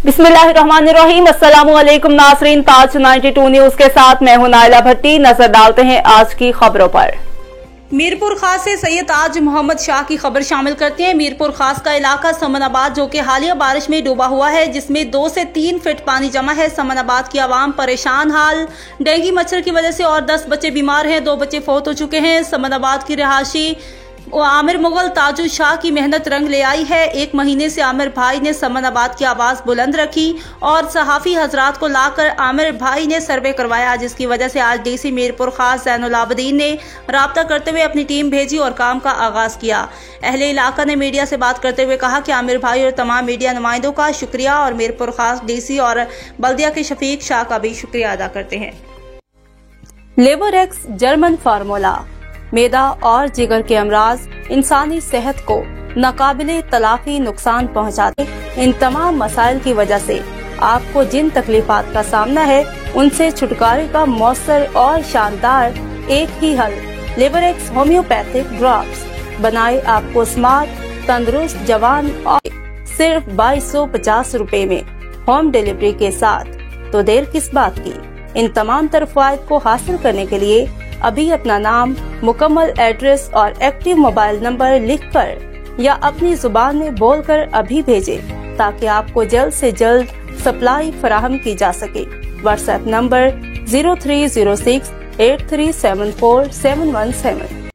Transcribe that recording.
बिस्मिल्लाहिर्रहमानिर्रहीम। अस्सलामुअलैकुम नाज़रीन, ताज 92 न्यूज के साथ मैं हूं नाइला भट्टी। नजर डालते हैं आज की खबरों पर। मीरपुर खास से सैयद ताज मोहम्मद शाह की खबर शामिल करते हैं। मीरपुर खास का इलाका समनाबाद जो कि हालिया बारिश में डूबा हुआ है, जिसमें 2 से 3 फीट पानी जमा है। समनाबाद की आवाम परेशान हाल। डेंगू मच्छर की वजह से और 10 बच्चे बीमार हैं, 2 बच्चे फौत हो चुके हैं। समनाबाद की रिहायशी आमिर मुगल ताजु शाह की मेहनत रंग ले आई है। 1 महीने से आमिर भाई ने समनाबाद की आवाज बुलंद रखी और सहाफी हजरात को लाकर आमिर भाई ने सर्वे करवाया, जिसकी वजह से आज डीसी मीरपुर खास ज़ैनुल आबदीन ने राब्ता करते हुए अपनी टीम भेजी और काम का आगाज किया। अहले इलाका ने मीडिया से बात करते हुए कहा कि आमिर भाई और तमाम मीडिया नुमाइंदों का शुक्रिया और मीरपुर खास डीसी और बल्दिया के शफीक शाह का भी शुक्रिया अदा करते हैं। लेवोरेक्स जर्मन फार्मूला मैदा और जिगर के अमराज इंसानी सेहत को नाकाबिले तलाफी नुकसान पहुंचाते। इन तमाम मसाइल की वजह से आपको जिन तकलीफात का सामना है, उनसे छुटकारे का मौसर और शानदार एक ही हल लेवोरेक्स होम्योपैथिक ड्रॉप्स बनाए आपको स्मार्ट, तंदुरुस्त, जवान और सिर्फ 2250 रुपए में होम डिलीवरी के साथ। तो देर किस बात की? इन तमाम तरफ़ायत को हासिल करने के लिए अभी अपना नाम, मुकम्मल एड्रेस और एक्टिव मोबाइल नंबर लिखकर या अपनी जुबान में बोलकर अभी भेजें, ताकि आपको जल्द से जल्द सप्लाई फराहम की जा सके। WhatsApp number 03068374 717।